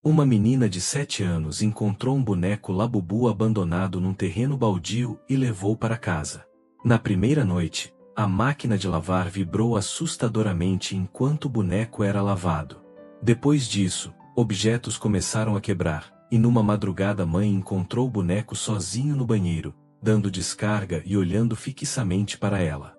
Uma menina de 7 anos encontrou um boneco Labubu abandonado num terreno baldio e levou para casa. Na primeira noite, a máquina de lavar vibrou assustadoramente enquanto o boneco era lavado. Depois disso, objetos começaram a quebrar, e numa madrugada a mãe encontrou o boneco sozinho no banheiro, dando descarga e olhando fixamente para ela.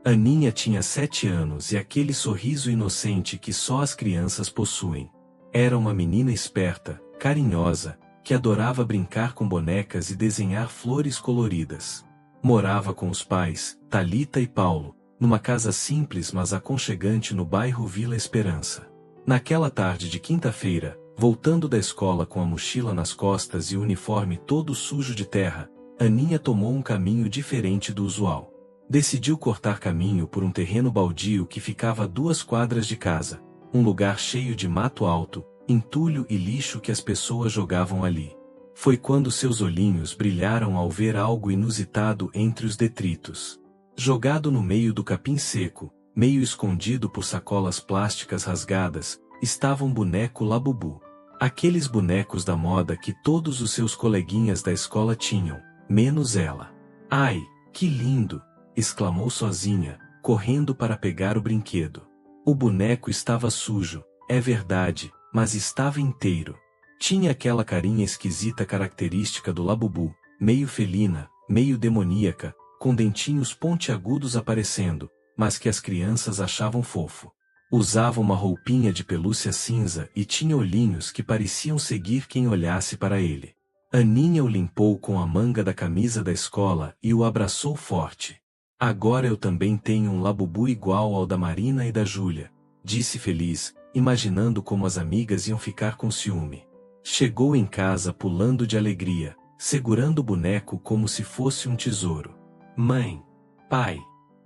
Aninha tinha 7 anos e aquele sorriso inocente que só as crianças possuem. Era uma menina esperta, carinhosa, que adorava brincar com bonecas e desenhar flores coloridas. Morava com os pais, Thalita e Paulo, numa casa simples mas aconchegante no bairro Vila Esperança. Naquela tarde de quinta-feira, voltando da escola com a mochila nas costas e o uniforme todo sujo de terra, Aninha tomou um caminho diferente do usual. Decidiu cortar caminho por um terreno baldio que ficava a 2 quadras de casa, um lugar cheio de mato alto, entulho e lixo que as pessoas jogavam ali. Foi quando seus olhinhos brilharam ao ver algo inusitado entre os detritos. Jogado no meio do capim seco, meio escondido por sacolas plásticas rasgadas, estava um boneco Labubu. Aqueles bonecos da moda que todos os seus coleguinhas da escola tinham, menos ela. "Ai, que lindo!" exclamou sozinha, correndo para pegar o brinquedo. O boneco estava sujo, é verdade, mas estava inteiro. Tinha aquela carinha esquisita característica do Labubu, meio felina, meio demoníaca, com dentinhos pontiagudos aparecendo, mas que as crianças achavam fofo. Usava uma roupinha de pelúcia cinza e tinha olhinhos que pareciam seguir quem olhasse para ele. Aninha o limpou com a manga da camisa da escola e o abraçou forte. "Agora eu também tenho um Labubu igual ao da Marina e da Júlia", disse feliz, imaginando como as amigas iam ficar com ciúme. Chegou em casa pulando de alegria, segurando o boneco como se fosse um tesouro. "Mãe, pai,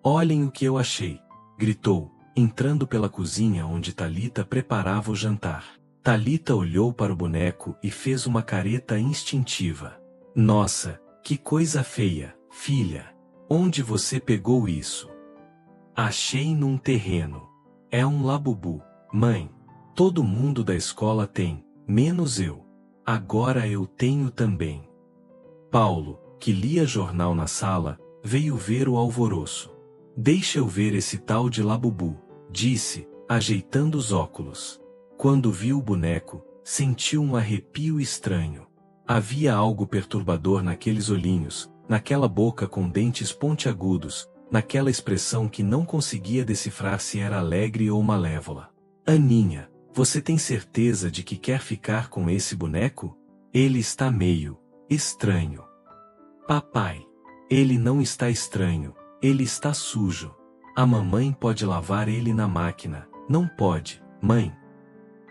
olhem o que eu achei", gritou, entrando pela cozinha onde Thalita preparava o jantar. Thalita olhou para o boneco e fez uma careta instintiva. "Nossa, que coisa feia, filha! Onde você pegou isso?" "Achei num terreno. É um Labubu, mãe. Todo mundo da escola tem, menos eu. Agora eu tenho também." Paulo, que lia jornal na sala, veio ver o alvoroço. "Deixa eu ver esse tal de Labubu", disse, ajeitando os óculos. Quando viu o boneco, sentiu um arrepio estranho. Havia algo perturbador naqueles olhinhos, naquela boca com dentes pontiagudos, naquela expressão que não conseguia decifrar se era alegre ou malévola. "Aninha, você tem certeza de que quer ficar com esse boneco? Ele está meio estranho." "Papai, ele não está estranho, ele está sujo. A mamãe pode lavar ele na máquina." "Não pode, mãe."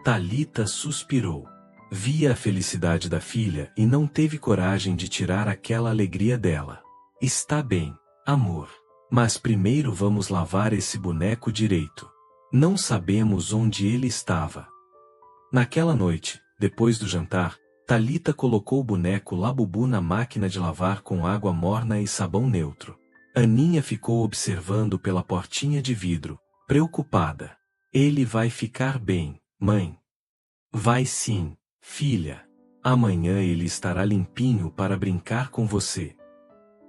Thalita suspirou. Via a felicidade da filha e não teve coragem de tirar aquela alegria dela. "Está bem, amor. Mas primeiro vamos lavar esse boneco direito. Não sabemos onde ele estava." Naquela noite, depois do jantar, Thalita colocou o boneco Labubu na máquina de lavar com água morna e sabão neutro. Aninha ficou observando pela portinha de vidro, preocupada. "Ele vai ficar bem, mãe." "Vai sim, filha. Amanhã ele estará limpinho para brincar com você."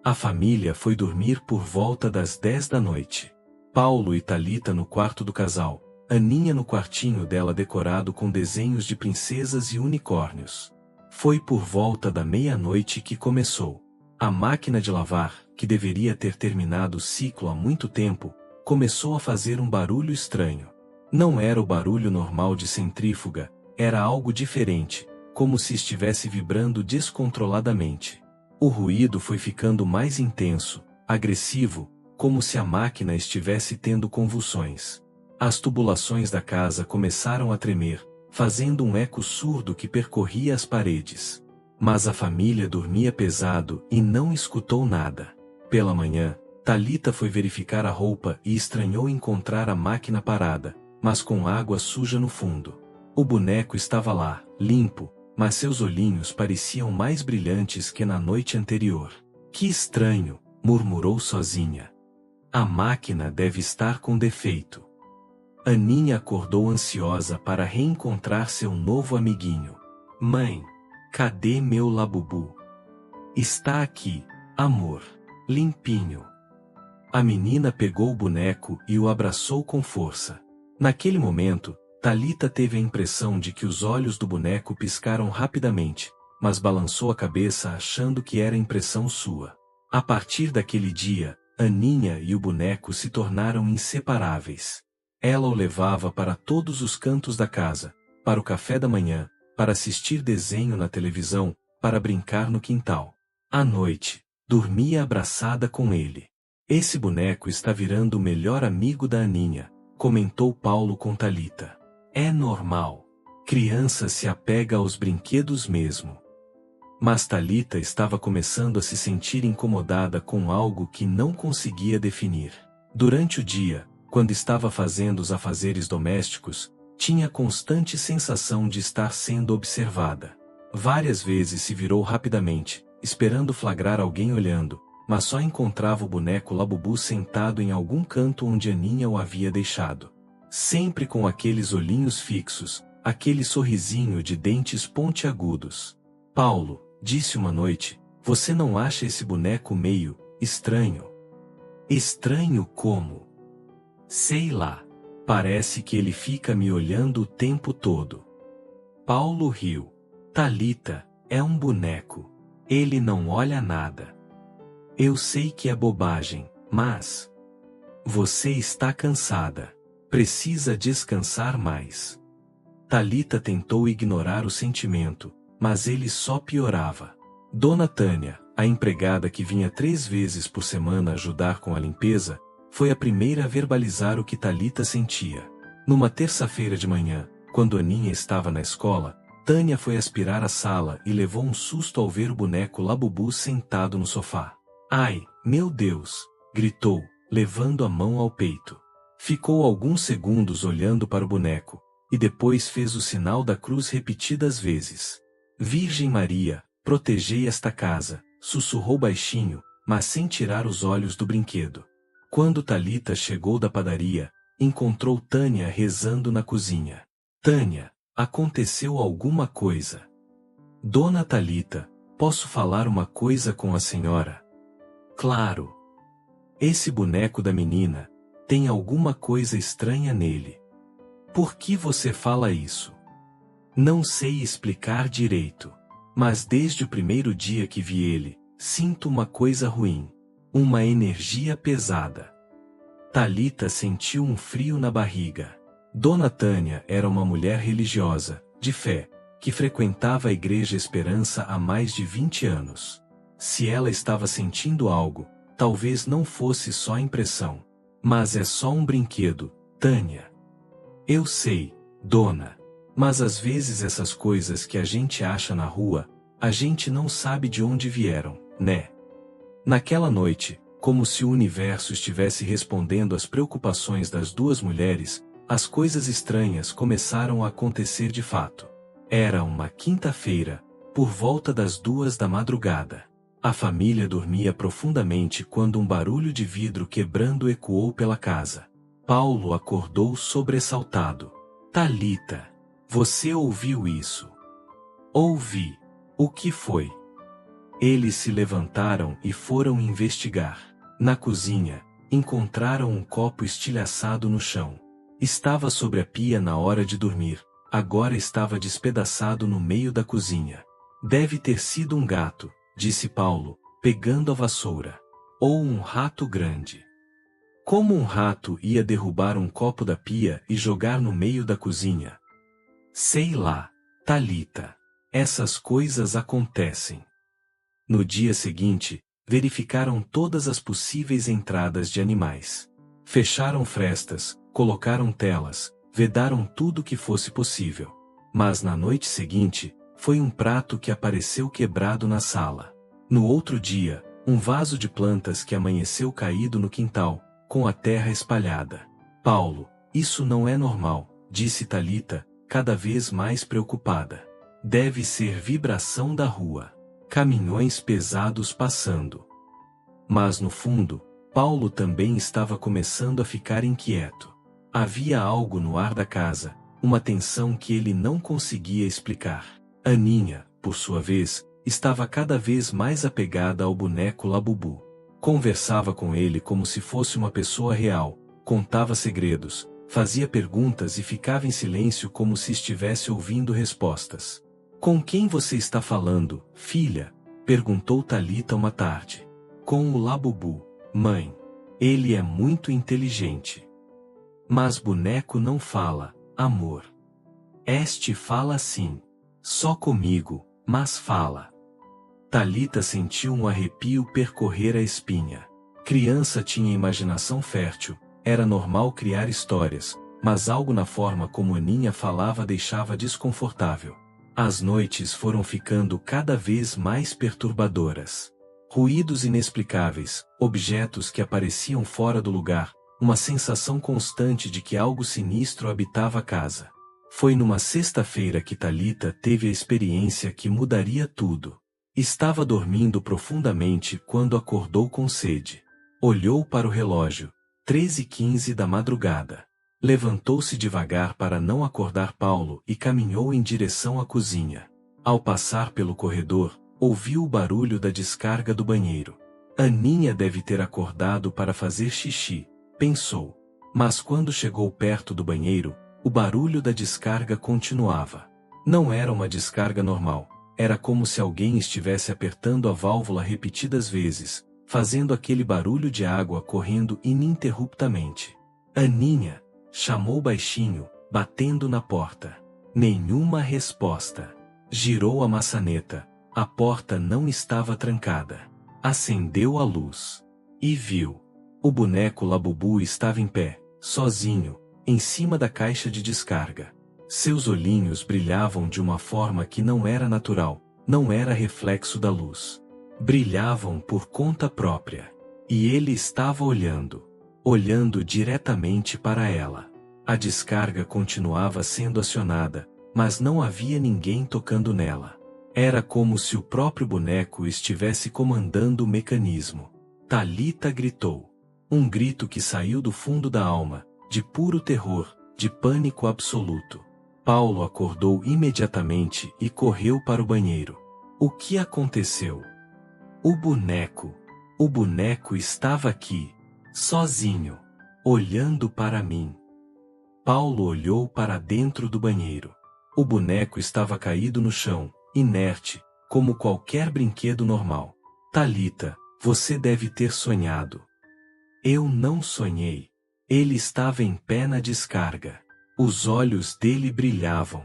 A família foi dormir por volta das 10 da noite. Paulo e Thalita no quarto do casal, Aninha no quartinho dela decorado com desenhos de princesas e unicórnios. Foi por volta da meia-noite que começou. A máquina de lavar, que deveria ter terminado o ciclo há muito tempo, começou a fazer um barulho estranho. Não era o barulho normal de centrífuga, era algo diferente, como se estivesse vibrando descontroladamente. O ruído foi ficando mais intenso, agressivo, como se a máquina estivesse tendo convulsões. As tubulações da casa começaram a tremer, fazendo um eco surdo que percorria as paredes. Mas a família dormia pesado e não escutou nada. Pela manhã, Thalita foi verificar a roupa e estranhou encontrar a máquina parada, mas com água suja no fundo. O boneco estava lá, limpo, mas seus olhinhos pareciam mais brilhantes que na noite anterior. "Que estranho", murmurou sozinha. "A máquina deve estar com defeito." Aninha acordou ansiosa para reencontrar seu novo amiguinho. Mãe, cadê meu Labubu? Está aqui, amor. Limpinho. A menina pegou o boneco e o abraçou com força. Naquele momento, Thalita teve a impressão de que os olhos do boneco piscaram rapidamente, mas balançou a cabeça achando que era impressão sua. A partir daquele dia, Aninha e o boneco se tornaram inseparáveis. Ela o levava para todos os cantos da casa, para o café da manhã, para assistir desenho na televisão, para brincar no quintal. À noite, dormia abraçada com ele. Esse boneco está virando o melhor amigo da Aninha, comentou Paulo com Thalita. É normal. Criança se apega aos brinquedos mesmo. Mas Thalita estava começando a se sentir incomodada com algo que não conseguia definir. Durante o dia, quando estava fazendo os afazeres domésticos, tinha a constante sensação de estar sendo observada. Várias vezes se virou rapidamente, esperando flagrar alguém olhando, mas só encontrava o boneco Labubu sentado em algum canto onde Aninha o havia deixado. Sempre com aqueles olhinhos fixos, aquele sorrisinho de dentes pontiagudos. Paulo, disse uma noite, você não acha esse boneco meio estranho? Estranho como? Sei lá. Parece que ele fica me olhando o tempo todo. Paulo riu. Thalita, é um boneco. Ele não olha nada. Eu sei que é bobagem, mas... Você está cansada. Precisa descansar mais. Thalita tentou ignorar o sentimento, mas ele só piorava. Dona Tânia, a empregada que vinha 3 vezes por semana ajudar com a limpeza, foi a primeira a verbalizar o que Thalita sentia. Numa terça-feira de manhã, quando Aninha estava na escola, Tânia foi aspirar a sala e levou um susto ao ver o boneco Labubu sentado no sofá. Ai, meu Deus! Gritou, levando a mão ao peito. Ficou alguns segundos olhando para o boneco, e depois fez o sinal da cruz repetidas vezes. Virgem Maria, protegei esta casa, sussurrou baixinho, mas sem tirar os olhos do brinquedo. Quando Thalita chegou da padaria, encontrou Tânia rezando na cozinha. Tânia, aconteceu alguma coisa? Dona Thalita, posso falar uma coisa com a senhora? Claro. Esse boneco da menina, tem alguma coisa estranha nele. Por que você fala isso? Não sei explicar direito. Mas desde o primeiro dia que vi ele, sinto uma coisa ruim. Uma energia pesada. Thalita sentiu um frio na barriga. Dona Tânia era uma mulher religiosa, de fé, que frequentava a Igreja Esperança há mais de 20 anos. Se ela estava sentindo algo, talvez não fosse só impressão. Mas é só um brinquedo, Tânia. Eu sei, dona. Mas às vezes essas coisas que a gente acha na rua, a gente não sabe de onde vieram, né? Naquela noite, como se o universo estivesse respondendo às preocupações das duas mulheres, as coisas estranhas começaram a acontecer de fato. Era uma quinta-feira, por volta das 2 da madrugada. A família dormia profundamente quando um barulho de vidro quebrando ecoou pela casa. Paulo acordou sobressaltado. Thalita, você ouviu isso? Ouvi. O que foi? Eles se levantaram e foram investigar. Na cozinha, encontraram um copo estilhaçado no chão. Estava sobre a pia na hora de dormir, agora estava despedaçado no meio da cozinha. Deve ter sido um gato, disse Paulo, pegando a vassoura. Ou um rato grande. Como um rato ia derrubar um copo da pia e jogar no meio da cozinha? Sei lá, Thalita. Essas coisas acontecem. No dia seguinte, verificaram todas as possíveis entradas de animais. Fecharam frestas, colocaram telas, vedaram tudo que fosse possível. Mas na noite seguinte, foi um prato que apareceu quebrado na sala. No outro dia, um vaso de plantas que amanheceu caído no quintal, com a terra espalhada. Paulo, isso não é normal, disse Thalita, cada vez mais preocupada. Deve ser vibração da rua. Caminhões pesados passando. Mas no fundo, Paulo também estava começando a ficar inquieto. Havia algo no ar da casa, uma tensão que ele não conseguia explicar. Aninha, por sua vez, estava cada vez mais apegada ao boneco Labubu. Conversava com ele como se fosse uma pessoa real, contava segredos, fazia perguntas e ficava em silêncio como se estivesse ouvindo respostas. "Com quem você está falando, filha?" perguntou Talita uma tarde. "Com o Labubu, mãe. Ele é muito inteligente." "Mas boneco não fala, amor." "Este fala sim. Só comigo, mas fala." Talita sentiu um arrepio percorrer a espinha. Criança tinha imaginação fértil, era normal criar histórias, mas algo na forma como Aninha falava deixava desconfortável. As noites foram ficando cada vez mais perturbadoras. Ruídos inexplicáveis, objetos que apareciam fora do lugar, uma sensação constante de que algo sinistro habitava a casa. Foi numa sexta-feira que Talita teve a experiência que mudaria tudo. Estava dormindo profundamente quando acordou com sede. Olhou para o relógio. 3h15 da madrugada. Levantou-se devagar para não acordar Paulo e caminhou em direção à cozinha. Ao passar pelo corredor, ouviu o barulho da descarga do banheiro. Aninha deve ter acordado para fazer xixi, pensou. Mas quando chegou perto do banheiro, o barulho da descarga continuava. Não era uma descarga normal. Era como se alguém estivesse apertando a válvula repetidas vezes, fazendo aquele barulho de água correndo ininterruptamente. "Aninha!" chamou baixinho, batendo na porta. Nenhuma resposta. Girou a maçaneta. A porta não estava trancada. Acendeu a luz. E viu. O boneco Labubu estava em pé, sozinho, em cima da caixa de descarga. Seus olhinhos brilhavam de uma forma que não era natural, não era reflexo da luz. Brilhavam por conta própria. E ele estava olhando diretamente para ela. A descarga continuava sendo acionada, mas não havia ninguém tocando nela. Era como se o próprio boneco estivesse comandando o mecanismo. Talita gritou. Um grito que saiu do fundo da alma, de puro terror, de pânico absoluto. Paulo acordou imediatamente e correu para o banheiro. O que aconteceu? O boneco estava aqui, sozinho, olhando para mim. Paulo olhou para dentro do banheiro. O boneco estava caído no chão, inerte, como qualquer brinquedo normal. "Talita, você deve ter sonhado." "Eu não sonhei." Ele estava em pé na descarga. Os olhos dele brilhavam.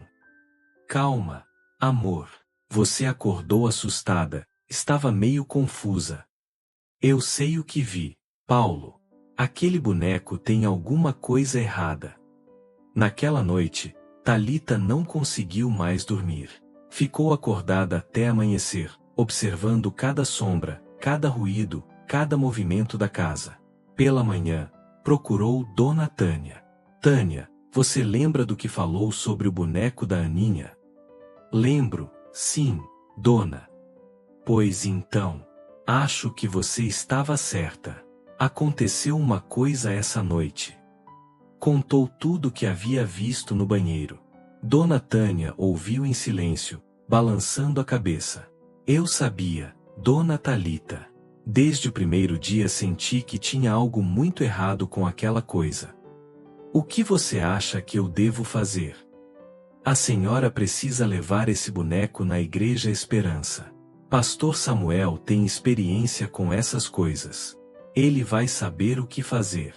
"Calma, amor. Você acordou assustada, estava meio confusa." "Eu sei o que vi, Paulo. Aquele boneco tem alguma coisa errada." Naquela noite, Talita não conseguiu mais dormir. Ficou acordada até amanhecer, observando cada sombra, cada ruído, cada movimento da casa. Pela manhã, procurou Dona Tânia. "Tânia, você lembra do que falou sobre o boneco da Aninha?" "Lembro, sim, dona." "Pois então, acho que você estava certa. Aconteceu uma coisa essa noite." Contou tudo o que havia visto no banheiro. Dona Tânia ouviu em silêncio, balançando a cabeça. "Eu sabia, Dona Talita. Desde o primeiro dia senti que tinha algo muito errado com aquela coisa." "O que você acha que eu devo fazer?" "A senhora precisa levar esse boneco na Igreja Esperança. Pastor Samuel tem experiência com essas coisas. Ele vai saber o que fazer."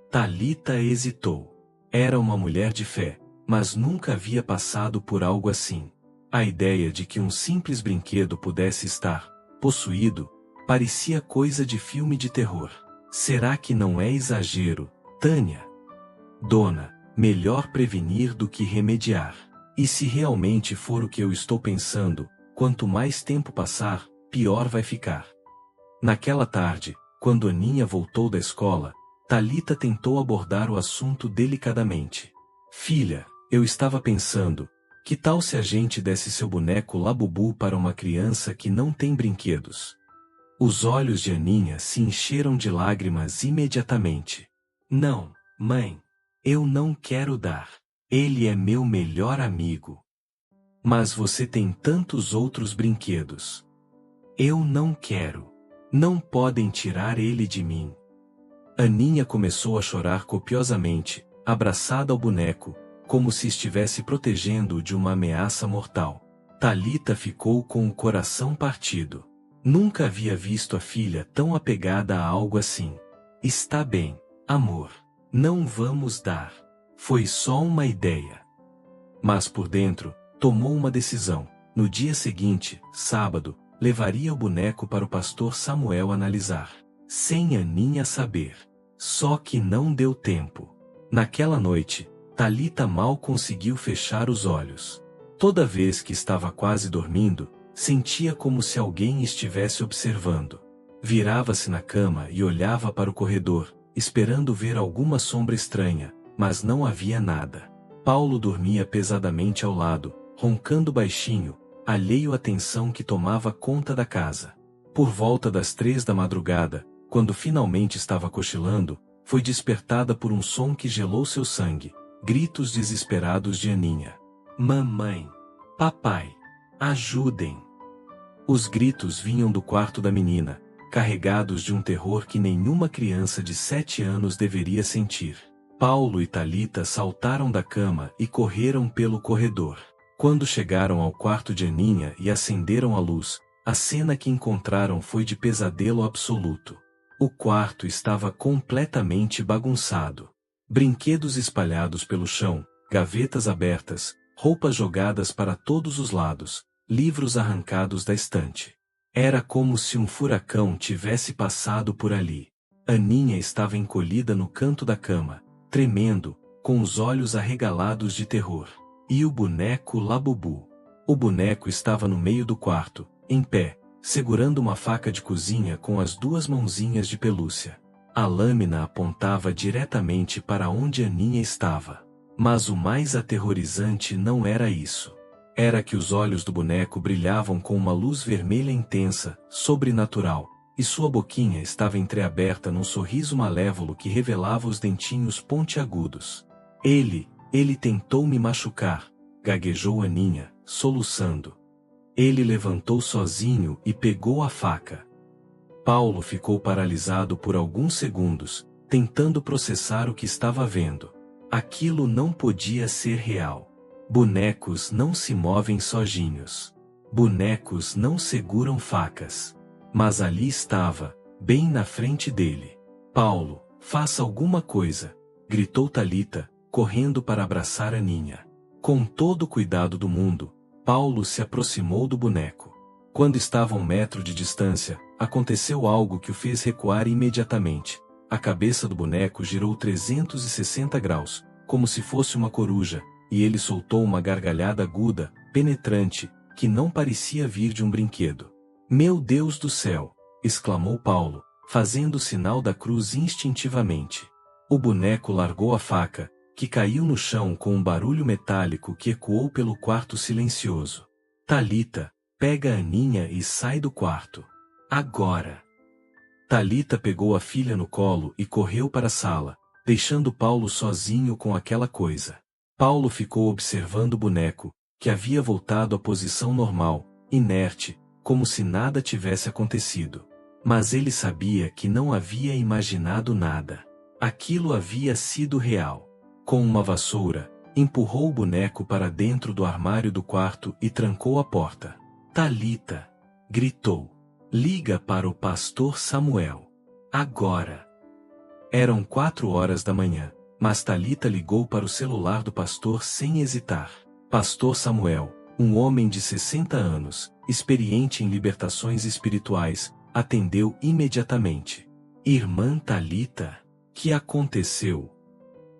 Talita hesitou. Era uma mulher de fé, mas nunca havia passado por algo assim. A ideia de que um simples brinquedo pudesse estar possuído parecia coisa de filme de terror. "Será que não é exagero, Tânia?" "Dona, melhor prevenir do que remediar. E se realmente for o que eu estou pensando, quanto mais tempo passar, pior vai ficar." Naquela tarde, quando Aninha voltou da escola, Talita tentou abordar o assunto delicadamente. "Filha, eu estava pensando, que tal se a gente desse seu boneco Labubu para uma criança que não tem brinquedos?" Os olhos de Aninha se encheram de lágrimas imediatamente. "Não, mãe. Eu não quero dar. Ele é meu melhor amigo. Mas você tem tantos outros brinquedos. Eu não quero. Não podem tirar ele de mim. Aninha começou a chorar copiosamente, abraçada ao boneco, como se estivesse protegendo-o de uma ameaça mortal. Talita ficou com o coração partido. Nunca havia visto a filha tão apegada a algo assim. Está bem, amor. Não vamos dar. Foi só uma ideia. Mas por dentro, tomou uma decisão. No dia seguinte, sábado, levaria o boneco para o pastor Samuel analisar, sem Aninha saber. Só que não deu tempo. Naquela noite, Talita mal conseguiu fechar os olhos. Toda vez que estava quase dormindo, sentia como se alguém estivesse observando. Virava-se na cama e olhava para o corredor, esperando ver alguma sombra estranha, mas não havia nada. Paulo dormia pesadamente ao lado, roncando baixinho, alheio à tensão que tomava conta da casa. Por volta das 3 da madrugada, quando finalmente estava cochilando, foi despertada por um som que gelou seu sangue, gritos desesperados de Aninha. Mamãe! Papai! Ajudem! Os gritos vinham do quarto da menina, carregados de um terror que nenhuma criança de 7 anos deveria sentir. Paulo e Talita saltaram da cama e correram pelo corredor. Quando chegaram ao quarto de Aninha e acenderam a luz, a cena que encontraram foi de pesadelo absoluto. O quarto estava completamente bagunçado. Brinquedos espalhados pelo chão, gavetas abertas, roupas jogadas para todos os lados, livros arrancados da estante. Era como se um furacão tivesse passado por ali. Aninha estava encolhida no canto da cama, tremendo, com os olhos arregalados de terror. E o boneco Labubu. O boneco estava no meio do quarto, em pé, segurando uma faca de cozinha com as 2 mãozinhas de pelúcia. A lâmina apontava diretamente para onde Aninha estava. Mas o mais aterrorizante não era isso. Era que os olhos do boneco brilhavam com uma luz vermelha intensa, sobrenatural, e sua boquinha estava entreaberta num sorriso malévolo que revelava os dentinhos pontiagudos. Ele tentou me machucar, gaguejou Aninha, soluçando. Ele levantou sozinho e pegou a faca. Paulo ficou paralisado por alguns segundos, tentando processar o que estava vendo. Aquilo não podia ser real. Bonecos não se movem sozinhos. Bonecos não seguram facas. Mas ali estava, bem na frente dele. Paulo, faça alguma coisa, gritou Talita, correndo para abraçar Aninha. Com todo o cuidado do mundo, Paulo se aproximou do boneco. Quando estava a 1 metro de distância, aconteceu algo que o fez recuar imediatamente. A cabeça do boneco girou 360 graus, como se fosse uma coruja, e ele soltou uma gargalhada aguda, penetrante, que não parecia vir de um brinquedo. Meu Deus do céu! Exclamou Paulo, fazendo o sinal da cruz instintivamente. O boneco largou a faca, que caiu no chão com um barulho metálico que ecoou pelo quarto silencioso. Talita, pega a Aninha e sai do quarto. Agora! Talita pegou a filha no colo e correu para a sala, deixando Paulo sozinho com aquela coisa. Paulo ficou observando o boneco, que havia voltado à posição normal, inerte, como se nada tivesse acontecido. Mas ele sabia que não havia imaginado nada. Aquilo havia sido real. Com uma vassoura, empurrou o boneco para dentro do armário do quarto e trancou a porta. Talita! Gritou. Liga para o pastor Samuel. Agora! Eram 4 horas da manhã, mas Talita ligou para o celular do pastor sem hesitar. Pastor Samuel, um homem de 60 anos, experiente em libertações espirituais, atendeu imediatamente. Irmã Talita, que aconteceu?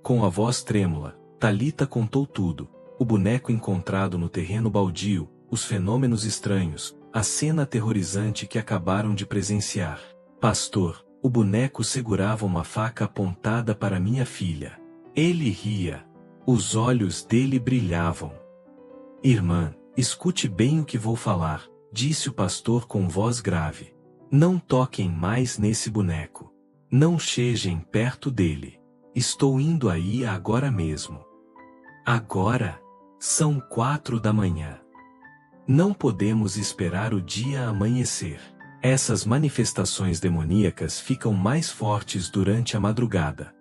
Com a voz trêmula, Talita contou tudo: o boneco encontrado no terreno baldio, os fenômenos estranhos, a cena aterrorizante que acabaram de presenciar. Pastor, o boneco segurava uma faca apontada para minha filha. Ele ria. Os olhos dele brilhavam. Irmã, escute bem o que vou falar, disse o pastor com voz grave. Não toquem mais nesse boneco. Não cheguem perto dele. Estou indo aí agora mesmo. Agora? São 4 da manhã. Não podemos esperar o dia amanhecer. Essas manifestações demoníacas ficam mais fortes durante a madrugada.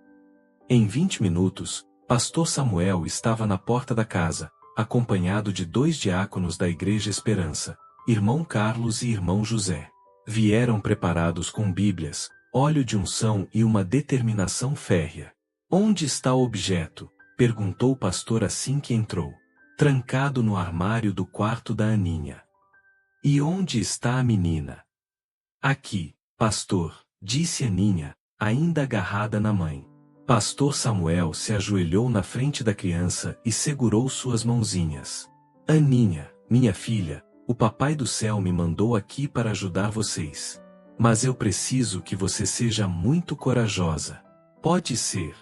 Em 20 minutos, Pastor Samuel estava na porta da casa, acompanhado de 2 diáconos da Igreja Esperança, irmão Carlos e irmão José. Vieram preparados com Bíblias, óleo de unção e uma determinação férrea. Onde está o objeto? Perguntou o pastor assim que entrou. Trancado no armário do quarto da Aninha. E onde está a menina? Aqui, pastor, disse Aninha, ainda agarrada na mãe. Pastor Samuel se ajoelhou na frente da criança e segurou suas mãozinhas. Aninha, minha filha, o Papai do Céu me mandou aqui para ajudar vocês. Mas eu preciso que você seja muito corajosa. Pode ser.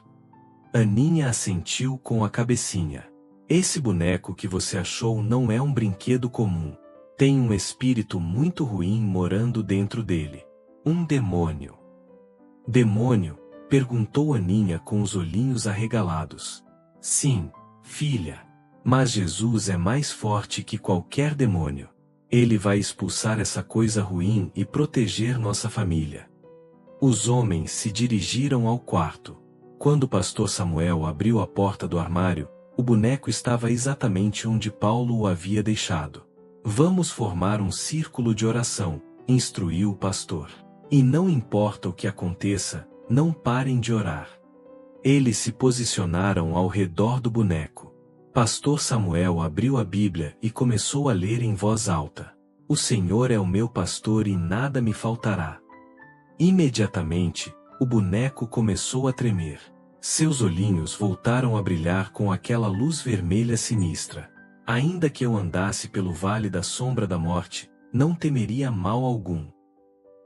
Aninha assentiu com a cabecinha. Esse boneco que você achou não é um brinquedo comum. Tem um espírito muito ruim morando dentro dele. Um demônio. Demônio? Perguntou Aninha com os olhinhos arregalados. Sim, filha. Mas Jesus é mais forte que qualquer demônio. Ele vai expulsar essa coisa ruim e proteger nossa família. Os homens se dirigiram ao quarto. Quando o pastor Samuel abriu a porta do armário, o boneco estava exatamente onde Paulo o havia deixado. Vamos formar um círculo de oração, instruiu o pastor. E não importa o que aconteça, não parem de orar. Eles se posicionaram ao redor do boneco. Pastor Samuel abriu a Bíblia e começou a ler em voz alta. O Senhor é o meu pastor e nada me faltará. Imediatamente, o boneco começou a tremer. Seus olhinhos voltaram a brilhar com aquela luz vermelha sinistra. Ainda que eu andasse pelo vale da sombra da morte, não temeria mal algum.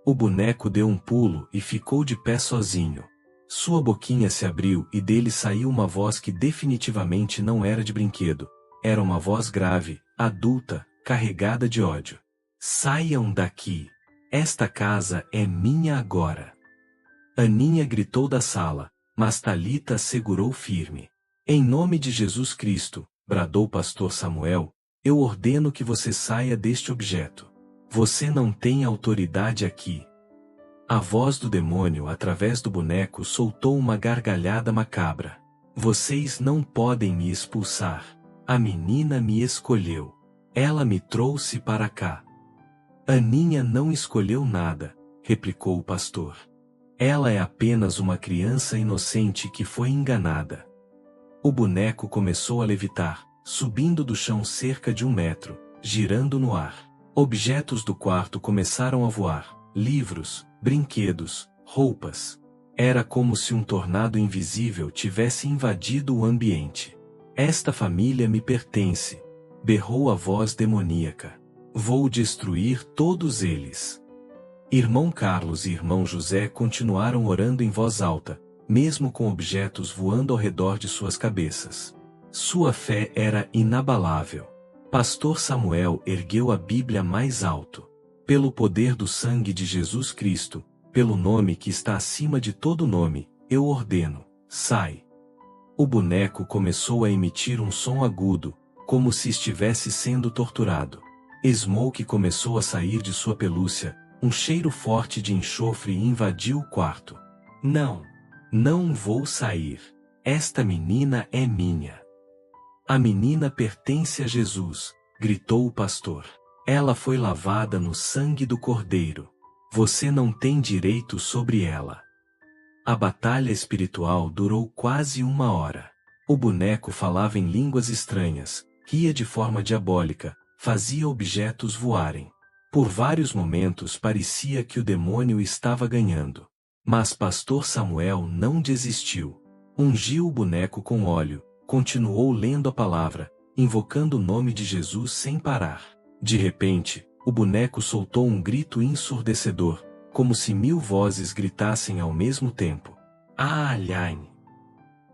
O boneco deu um pulo e ficou de pé sozinho. Sua boquinha se abriu e dele saiu uma voz que definitivamente não era de brinquedo. Era uma voz grave, adulta, carregada de ódio. Saiam daqui! Esta casa é minha agora! Aninha gritou da sala, mas Talita segurou firme. Em nome de Jesus Cristo, bradou o pastor Samuel, eu ordeno que você saia deste objeto. Você não tem autoridade aqui. A voz do demônio através do boneco soltou uma gargalhada macabra. Vocês não podem me expulsar. A menina me escolheu. Ela me trouxe para cá. Aninha não escolheu nada, replicou o pastor. Ela é apenas uma criança inocente que foi enganada. O boneco começou a levitar, subindo do chão cerca de 1 metro, girando no ar. Objetos do quarto começaram a voar, livros, brinquedos, roupas. Era como se um tornado invisível tivesse invadido o ambiente. Esta família me pertence, berrou a voz demoníaca. Vou destruir todos eles. Irmão Carlos e irmão José continuaram orando em voz alta, mesmo com objetos voando ao redor de suas cabeças. Sua fé era inabalável. Pastor Samuel ergueu a Bíblia mais alto. Pelo poder do sangue de Jesus Cristo, pelo nome que está acima de todo nome, eu ordeno, sai. O boneco começou a emitir um som agudo, como se estivesse sendo torturado. Smoke começou a sair de sua pelúcia, um cheiro forte de enxofre invadiu o quarto. Não, não vou sair. Esta menina é minha. A menina pertence a Jesus, gritou o pastor. Ela foi lavada no sangue do Cordeiro. Você não tem direito sobre ela. A batalha espiritual durou quase 1 hora. O boneco falava em línguas estranhas, ria de forma diabólica, fazia objetos voarem. Por vários momentos parecia que o demônio estava ganhando. Mas pastor Samuel não desistiu. Ungiu o boneco com óleo, continuou lendo a palavra, invocando o nome de Jesus sem parar. De repente, o boneco soltou um grito ensurdecedor, como se 1000 vozes gritassem ao mesmo tempo. Alhaine!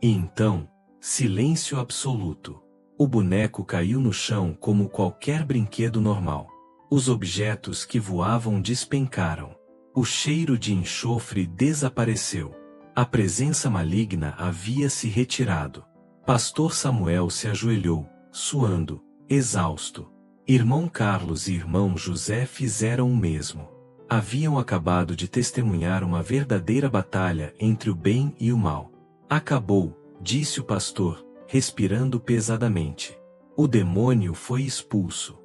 E então, silêncio absoluto. O boneco caiu no chão como qualquer brinquedo normal. Os objetos que voavam despencaram. O cheiro de enxofre desapareceu. A presença maligna havia se retirado. Pastor Samuel se ajoelhou, suando, exausto. Irmão Carlos e irmão José fizeram o mesmo. Haviam acabado de testemunhar uma verdadeira batalha entre o bem e o mal. Acabou, disse o pastor, respirando pesadamente. O demônio foi expulso.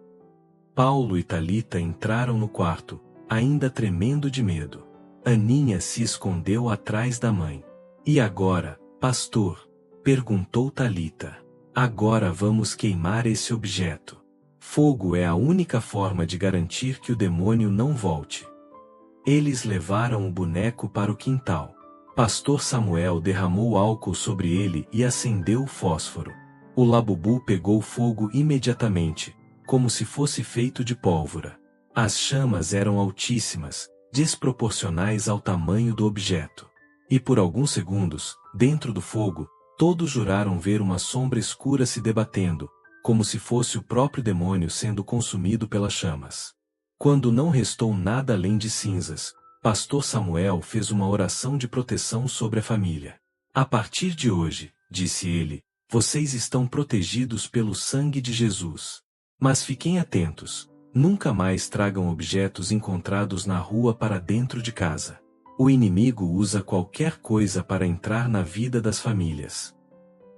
Paulo e Talita entraram no quarto, ainda tremendo de medo. Aninha se escondeu atrás da mãe. E agora, pastor? Perguntou Talita. Agora vamos queimar esse objeto. Fogo é a única forma de garantir que o demônio não volte. Eles levaram o boneco para o quintal. Pastor Samuel derramou álcool sobre ele e acendeu o fósforo. O labubu pegou fogo imediatamente, como se fosse feito de pólvora. As chamas eram altíssimas, desproporcionais ao tamanho do objeto. E por alguns segundos, dentro do fogo, todos juraram ver uma sombra escura se debatendo, como se fosse o próprio demônio sendo consumido pelas chamas. Quando não restou nada além de cinzas, Pastor Samuel fez uma oração de proteção sobre a família. A partir de hoje, disse ele, vocês estão protegidos pelo sangue de Jesus. Mas fiquem atentos, nunca mais tragam objetos encontrados na rua para dentro de casa. O inimigo usa qualquer coisa para entrar na vida das famílias.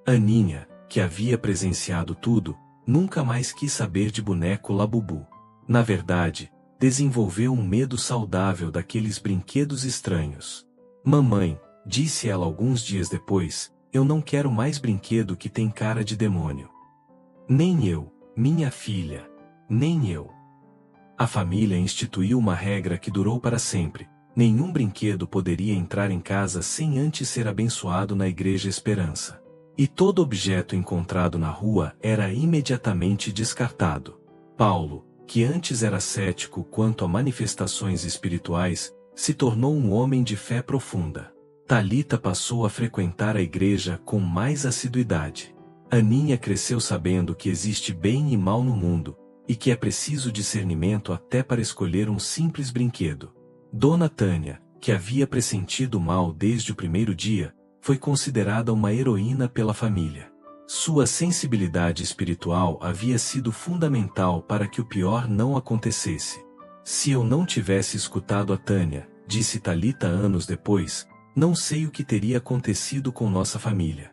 Aninha, que havia presenciado tudo, nunca mais quis saber de boneco labubu. Na verdade, desenvolveu um medo saudável daqueles brinquedos estranhos. Mamãe, disse ela alguns dias depois, eu não quero mais brinquedo que tem cara de demônio. Nem eu, minha filha, nem eu. A família instituiu uma regra que durou para sempre. Nenhum brinquedo poderia entrar em casa sem antes ser abençoado na Igreja Esperança. E todo objeto encontrado na rua era imediatamente descartado. Paulo, que antes era cético quanto a manifestações espirituais, se tornou um homem de fé profunda. Talita passou a frequentar a igreja com mais assiduidade. Aninha cresceu sabendo que existe bem e mal no mundo, e que é preciso discernimento até para escolher um simples brinquedo. Dona Tânia, que havia pressentido o mal desde o primeiro dia, foi considerada uma heroína pela família. Sua sensibilidade espiritual havia sido fundamental para que o pior não acontecesse. Se eu não tivesse escutado a Tânia, disse Talita anos depois, não sei o que teria acontecido com nossa família.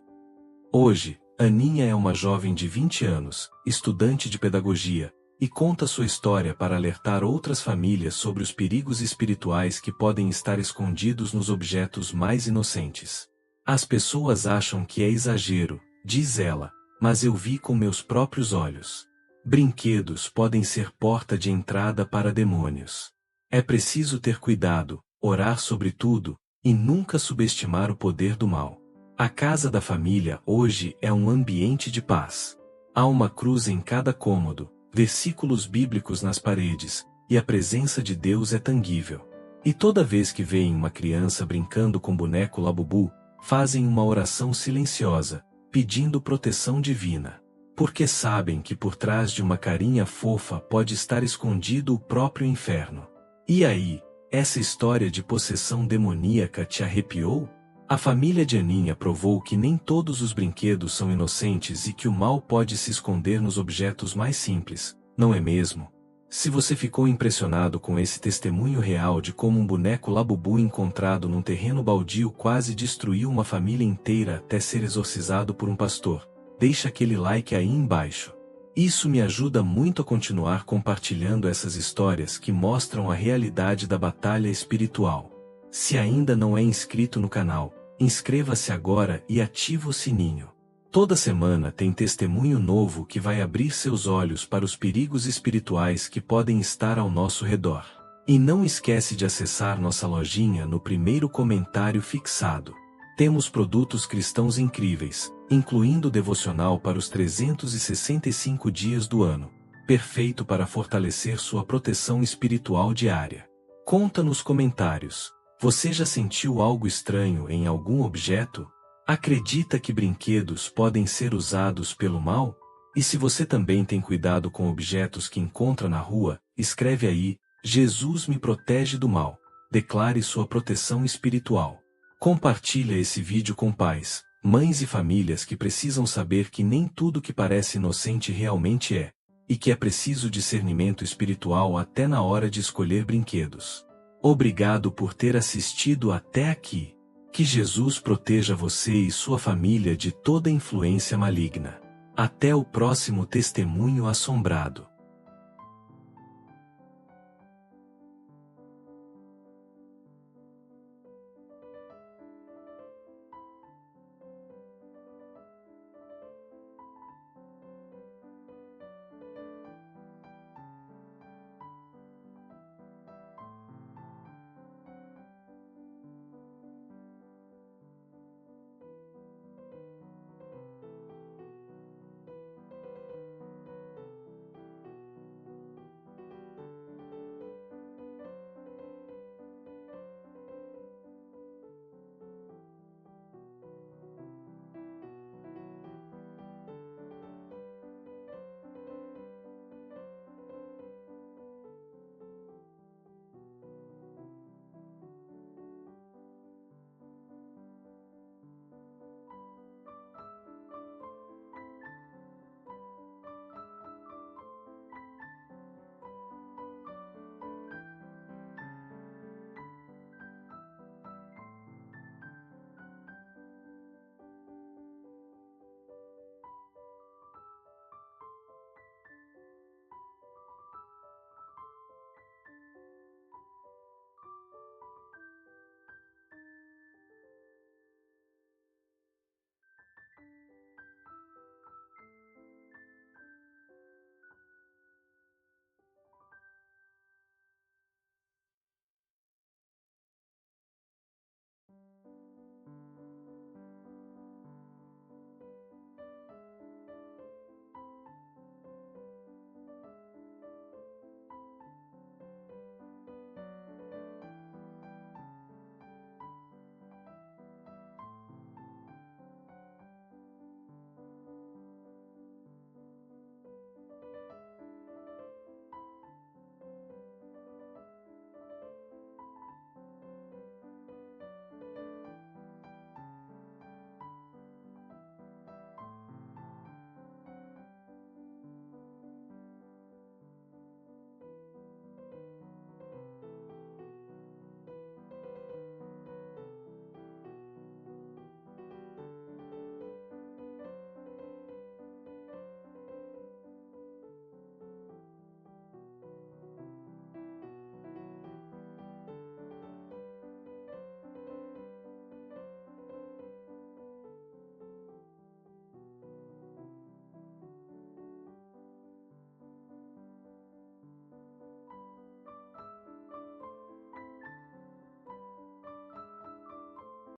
Hoje, Aninha é uma jovem de 20 anos, estudante de pedagogia, e conta sua história para alertar outras famílias sobre os perigos espirituais que podem estar escondidos nos objetos mais inocentes. As pessoas acham que é exagero, diz ela, mas eu vi com meus próprios olhos. Brinquedos podem ser porta de entrada para demônios. É preciso ter cuidado, orar sobre tudo, e nunca subestimar o poder do mal. A casa da família hoje é um ambiente de paz. Há uma cruz em cada cômodo, versículos bíblicos nas paredes, e a presença de Deus é tangível. E toda vez que veem uma criança brincando com boneco labubu, fazem uma oração silenciosa, pedindo proteção divina. Porque sabem que por trás de uma carinha fofa pode estar escondido o próprio inferno. E aí, essa história de possessão demoníaca te arrepiou? A família de Aninha provou que nem todos os brinquedos são inocentes e que o mal pode se esconder nos objetos mais simples, não é mesmo? Se você ficou impressionado com esse testemunho real de como um boneco labubu encontrado num terreno baldio quase destruiu uma família inteira até ser exorcizado por um pastor, deixa aquele like aí embaixo. Isso me ajuda muito a continuar compartilhando essas histórias que mostram a realidade da batalha espiritual. Se ainda não é inscrito no canal, inscreva-se agora e ative o sininho. Toda semana tem testemunho novo que vai abrir seus olhos para os perigos espirituais que podem estar ao nosso redor. E não esquece de acessar nossa lojinha no primeiro comentário fixado. Temos produtos cristãos incríveis, incluindo o devocional para os 365 dias do ano, perfeito para fortalecer sua proteção espiritual diária. Conta nos comentários, você já sentiu algo estranho em algum objeto? Acredita que brinquedos podem ser usados pelo mal? E se você também tem cuidado com objetos que encontra na rua, escreve aí, Jesus me protege do mal. Declare sua proteção espiritual. Compartilha esse vídeo com pais, mães e famílias que precisam saber que nem tudo que parece inocente realmente é, e que é preciso discernimento espiritual até na hora de escolher brinquedos. Obrigado por ter assistido até aqui. Que Jesus proteja você e sua família de toda influência maligna. Até o próximo testemunho assombrado.